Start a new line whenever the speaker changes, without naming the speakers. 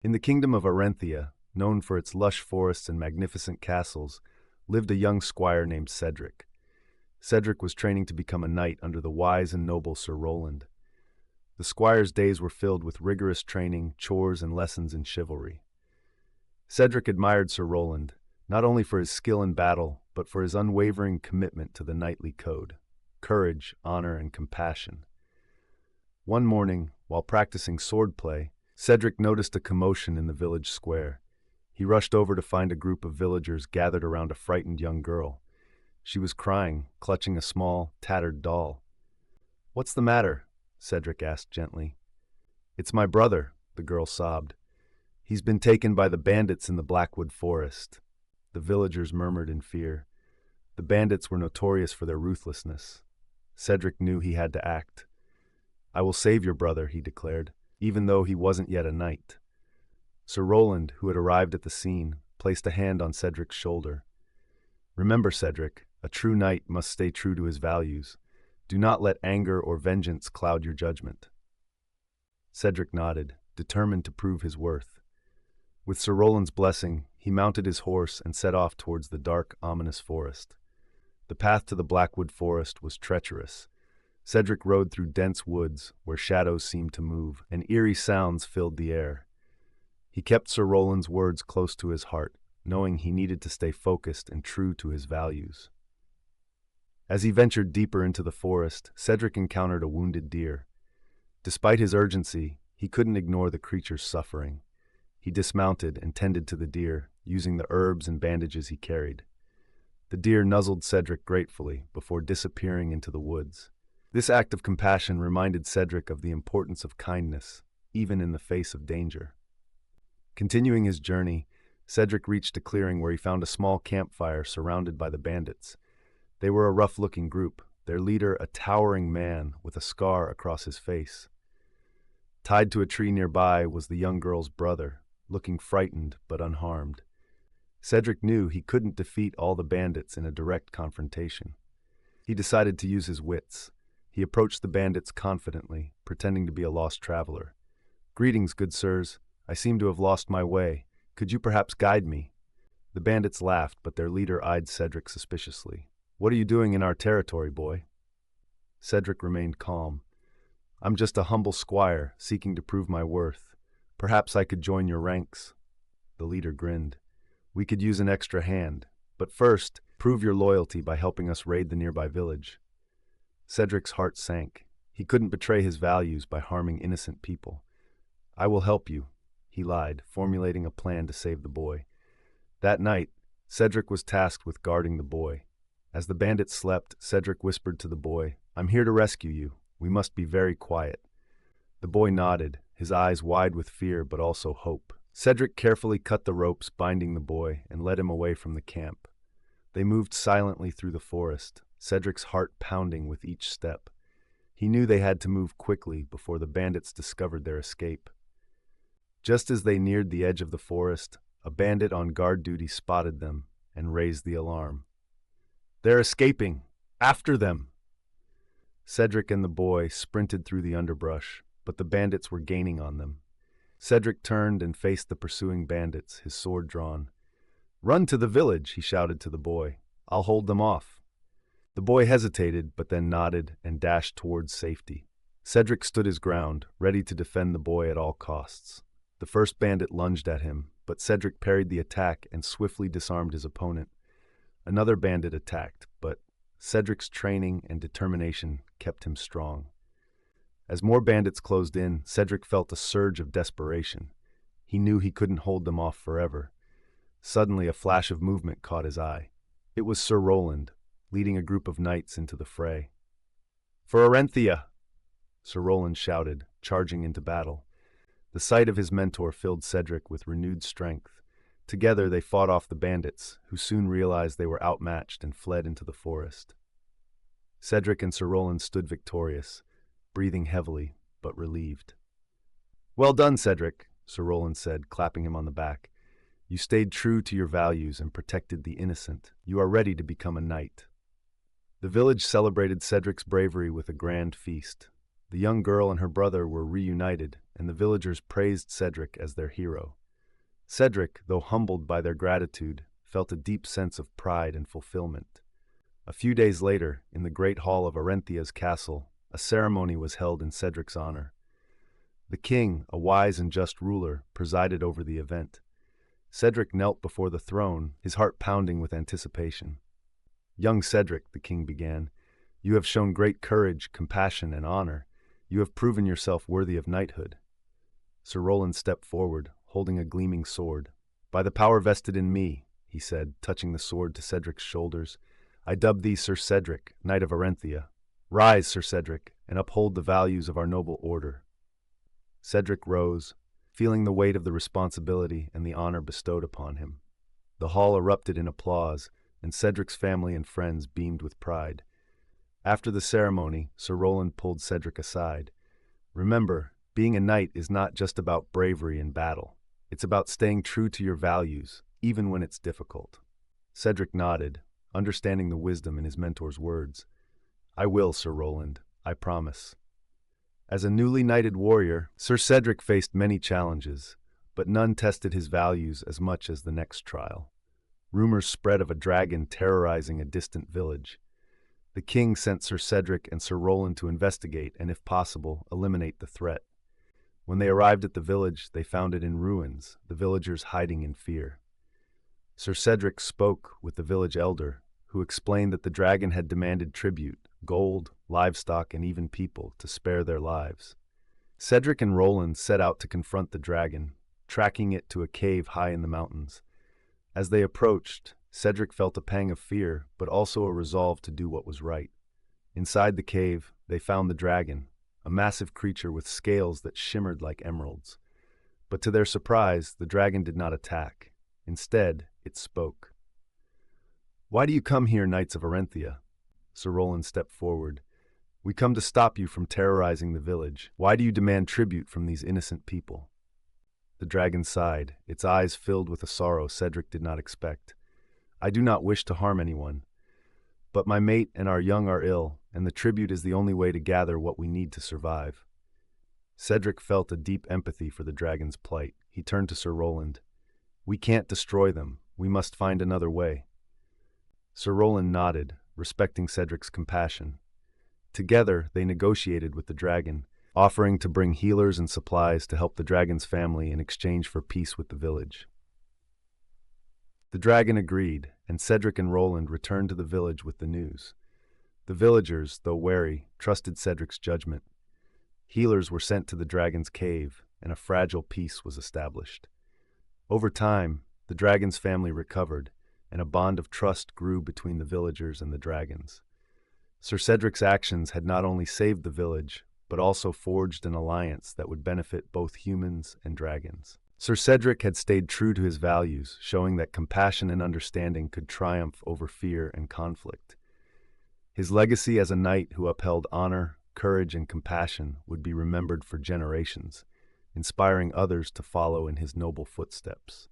In the kingdom of Arenthia, known for its lush forests and magnificent castles, lived a young squire named Cedric. Cedric was training to become a knight under the wise and noble Sir Roland. The squire's days were filled with rigorous training, chores, and lessons in chivalry. Cedric admired Sir Roland, not only for his skill in battle, but for his unwavering commitment to the knightly code: courage, honor, and compassion. One morning, while practicing swordplay, Cedric noticed a commotion in the village square. He rushed over to find a group of villagers gathered around a frightened young girl. She was crying, clutching a small, tattered doll. "What's the matter?" Cedric asked gently. "It's my brother," the girl sobbed. "He's been taken by the bandits in the Blackwood Forest." The villagers murmured in fear. The bandits were notorious for their ruthlessness. Cedric knew he had to act. "I will save your brother," he declared, even though he wasn't yet a knight. Sir Roland, who had arrived at the scene, placed a hand on Cedric's shoulder. "Remember, Cedric, a true knight must stay true to his values. Do not let anger or vengeance cloud your judgment." Cedric nodded, determined to prove his worth. With Sir Roland's blessing, he mounted his horse and set off towards the dark, ominous forest. The path to the Blackwood Forest was treacherous. Cedric rode through dense woods where shadows seemed to move, and eerie sounds filled the air. He kept Sir Roland's words close to his heart, knowing he needed to stay focused and true to his values. As he ventured deeper into the forest, Cedric encountered a wounded deer. Despite his urgency, he couldn't ignore the creature's suffering. He dismounted and tended to the deer, using the herbs and bandages he carried. The deer nuzzled Cedric gratefully before disappearing into the woods. This act of compassion reminded Cedric of the importance of kindness, even in the face of danger. Continuing his journey, Cedric reached a clearing where he found a small campfire surrounded by the bandits. They were a rough-looking group, their leader a towering man with a scar across his face. Tied to a tree nearby was the young girl's brother, looking frightened but unharmed. Cedric knew he couldn't defeat all the bandits in a direct confrontation. He decided to use his wits. He approached the bandits confidently, pretending to be a lost traveler. "Greetings, good sirs. I seem to have lost my way. Could you perhaps guide me?" The bandits laughed, but their leader eyed Cedric suspiciously. "What are you doing in our territory, boy?" Cedric remained calm. "I'm just a humble squire, seeking to prove my worth. Perhaps I could join your ranks." The leader grinned. "We could use an extra hand, but first, prove your loyalty by helping us raid the nearby village." Cedric's heart sank. He couldn't betray his values by harming innocent people. "I will help you," he lied, formulating a plan to save the boy. That night, Cedric was tasked with guarding the boy. As the bandits slept, Cedric whispered to the boy, "I'm here to rescue you. We must be very quiet." The boy nodded, his eyes wide with fear but also hope. Cedric carefully cut the ropes binding the boy and led him away from the camp. They moved silently through the forest, Cedric's heart pounding with each step. He knew they had to move quickly before the bandits discovered their escape. Just as they neared the edge of the forest, a bandit on guard duty spotted them and raised the alarm. "They're escaping! After them!" Cedric and the boy sprinted through the underbrush, but the bandits were gaining on them. Cedric turned and faced the pursuing bandits, his sword drawn. "Run to the village," he shouted to the boy. "I'll hold them off." The boy hesitated, but then nodded and dashed towards safety. Cedric stood his ground, ready to defend the boy at all costs. The first bandit lunged at him, but Cedric parried the attack and swiftly disarmed his opponent. Another bandit attacked, but Cedric's training and determination kept him strong. As more bandits closed in, Cedric felt a surge of desperation. He knew he couldn't hold them off forever. Suddenly, a flash of movement caught his eye. It was Sir Roland, leading a group of knights into the fray. "For Arenthia!" Sir Roland shouted, charging into battle. The sight of his mentor filled Cedric with renewed strength. Together they fought off the bandits, who soon realized they were outmatched and fled into the forest. Cedric and Sir Roland stood victorious, breathing heavily, but relieved. "Well done, Cedric," Sir Roland said, clapping him on the back. "You stayed true to your values and protected the innocent. You are ready to become a knight." The village celebrated Cedric's bravery with a grand feast. The young girl and her brother were reunited, and the villagers praised Cedric as their hero. Cedric, though humbled by their gratitude, felt a deep sense of pride and fulfillment. A few days later, in the great hall of Arenthia's castle, a ceremony was held in Cedric's honor. The king, a wise and just ruler, presided over the event. Cedric knelt before the throne, his heart pounding with anticipation. "Young Cedric," the king began, "you have shown great courage, compassion, and honor. You have proven yourself worthy of knighthood." Sir Roland stepped forward, holding a gleaming sword. "By the power vested in me," he said, touching the sword to Cedric's shoulders, "I dub thee Sir Cedric, Knight of Arenthia. Rise, Sir Cedric, and uphold the values of our noble order." Cedric rose, feeling the weight of the responsibility and the honor bestowed upon him. The hall erupted in applause, and Cedric's family and friends beamed with pride. After the ceremony, Sir Roland pulled Cedric aside. "Remember, being a knight is not just about bravery in battle. It's about staying true to your values, even when it's difficult." Cedric nodded, understanding the wisdom in his mentor's words. "I will, Sir Roland, I promise." As a newly knighted warrior, Sir Cedric faced many challenges, but none tested his values as much as the next trial. Rumors spread of a dragon terrorizing a distant village. The king sent Sir Cedric and Sir Roland to investigate and, if possible, eliminate the threat. When they arrived at the village, they found it in ruins, the villagers hiding in fear. Sir Cedric spoke with the village elder, who explained that the dragon had demanded tribute, gold, livestock, and even people, to spare their lives. Cedric and Roland set out to confront the dragon, tracking it to a cave high in the mountains. As they approached, Cedric felt a pang of fear, but also a resolve to do what was right. Inside the cave, they found the dragon, a massive creature with scales that shimmered like emeralds. But to their surprise, the dragon did not attack. Instead, it spoke. "Why do you come here, Knights of Arenthia?" Sir Roland stepped forward. "We come to stop you from terrorizing the village. Why do you demand tribute from these innocent people?" The dragon sighed, its eyes filled with a sorrow Cedric did not expect. "I do not wish to harm anyone, but my mate and our young are ill, and the tribute is the only way to gather what we need to survive." Cedric felt a deep empathy for the dragon's plight. He turned to Sir Roland. "We can't destroy them. We must find another way." Sir Roland nodded, respecting Cedric's compassion. Together, they negotiated with the dragon, offering to bring healers and supplies to help the dragon's family in exchange for peace with the village. The dragon agreed, and Cedric and Roland returned to the village with the news. The villagers, though wary, trusted Cedric's judgment. Healers were sent to the dragon's cave, and a fragile peace was established. Over time, the dragon's family recovered, and a bond of trust grew between the villagers and the dragons. Sir Cedric's actions had not only saved the village, but also forged an alliance that would benefit both humans and dragons. Sir Cedric had stayed true to his values, showing that compassion and understanding could triumph over fear and conflict. His legacy as a knight who upheld honor, courage, and compassion would be remembered for generations, inspiring others to follow in his noble footsteps.